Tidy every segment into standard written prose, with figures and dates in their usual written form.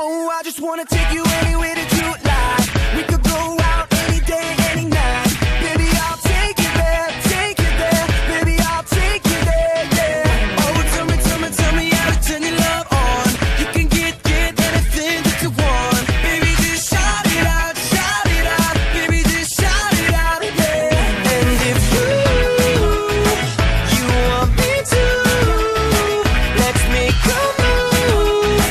Oh, I just wanna take you anywhere that you like. We could go out any day, any night. Baby, I'll take you there, take you there. Baby, I'll take you there, yeah. Oh, tell me how to turn your love on. You can get anything that you want. Baby, just shout it out, baby, just shout it out, yeah. And if you want me to, let's make a move,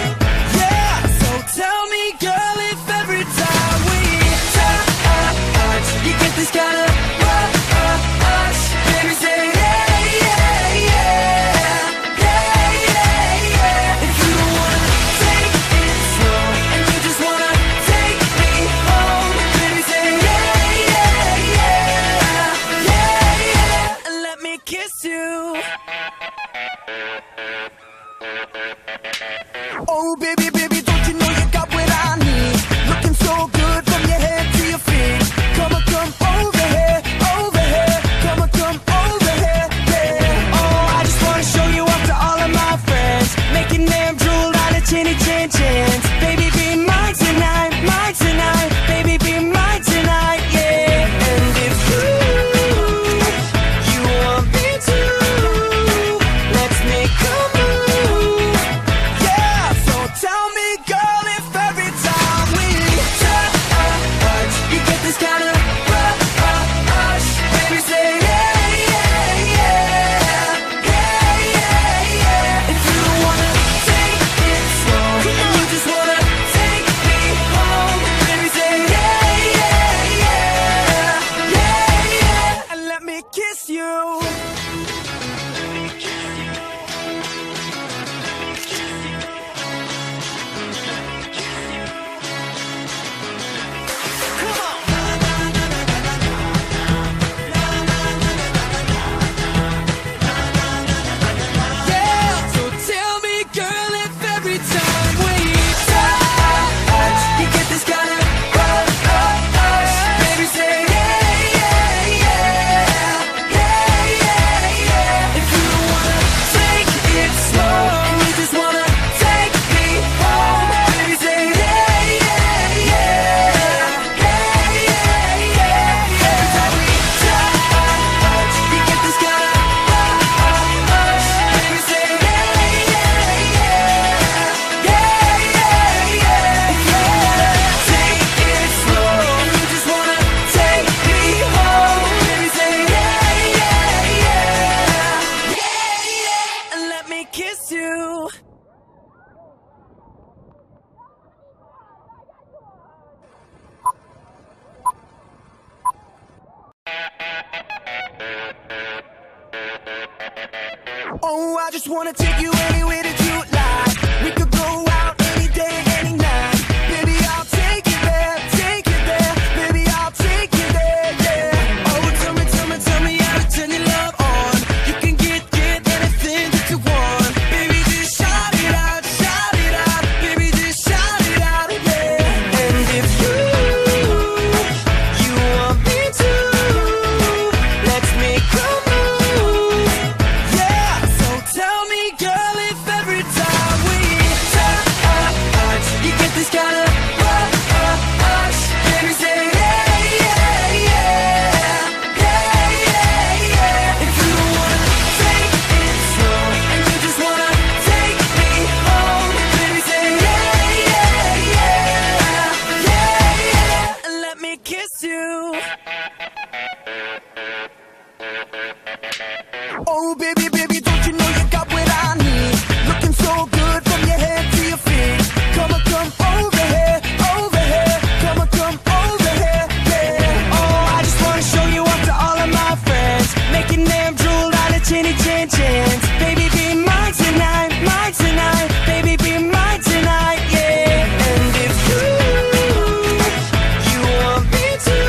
yeah. So tell me, girl, if every time we touch, you get this kind of rush, baby, say yeah, yeah, yeah, yeah, yeah, yeah. If you wanna take it slow and you just wanna take me home, baby, say yeah, yeah, yeah, yeah, yeah. And let me kiss you. Oh, baby, don't you know you got what I need? Looking so good from your head to your feet. Come on, come over here, come on, come over here, yeah. Oh, I just wanna show you off to all of my friends, making them drool out of chinny chin chins. Baby, be mine tonight, baby, be mine tonight, yeah. And if you want me to, let's make a move, yeah. So tell me, girl, if every time we touch, you get this kind of rush, baby, say yeah, yeah, yeah, yeah, yeah, yeah. If you wanna take it slow and you just wanna take me home, baby, say yeah, yeah, yeah, yeah, yeah. And let me kiss you. Yeah, so tell me, girl, if every time we touch, you get this kind of rush, baby, say yeah, yeah, yeah, yeah, yeah, yeah. If you wanna take it slow and you just wanna take me home, baby, say yeah, yeah, yeah, yeah, yeah, yeah. Every time we touch, you get this kind of rush, baby, say yeah, yeah, yeah, yeah, yeah. If you wanna take it slow and you just wanna take me home, baby, say yeah, yeah, yeah, yeah, yeah. And let me kiss you. Oh, I just wanna take you anywhere that you like. We could go out any day, any night. Baby, I'll take you there, baby, I'll take you there, yeah. Oh, tell me how to turn your love on. You can get anything that you want. Baby, just shout it out, baby, just shout it out, yeah. And if you want me to, let's make a move, yeah. So tell me, girl, if every time we touch, you get this kind of rush, baby, say yeah, yeah, yeah, yeah, yeah, yeah. If you wanna take it slow and you just wanna take me home, baby, say yeah, yeah, yeah, yeah, yeah. And let me kiss you. Oh, baby, don't you know you got what I need? Looking so good from your head to your feet. Come on, come over here, come on, come over here, yeah. Oh, I just wanna show you off to all of my friends, making them drool out of chinny chin chins. Baby, be mine tonight, baby, be mine tonight, yeah. And if you want me to,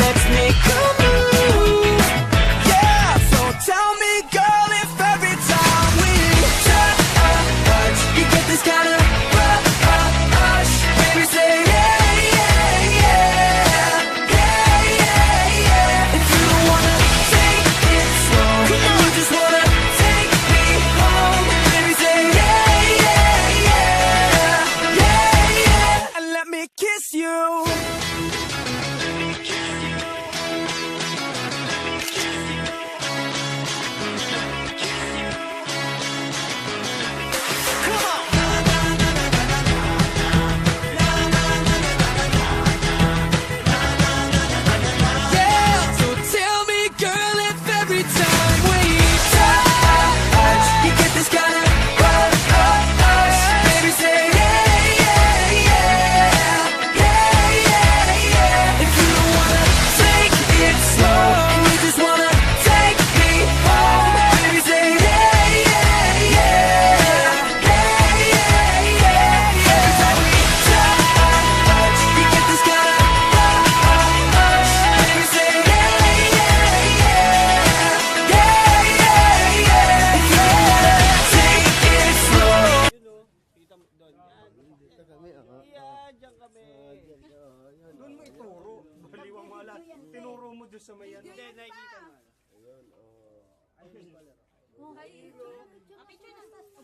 let's make a move, yeah. So tell Wala, tinuro mo doon sa may ano. Hindi, nakikita mo. Ayun, oh. Ayun yung color. Oh, hi. Picture na.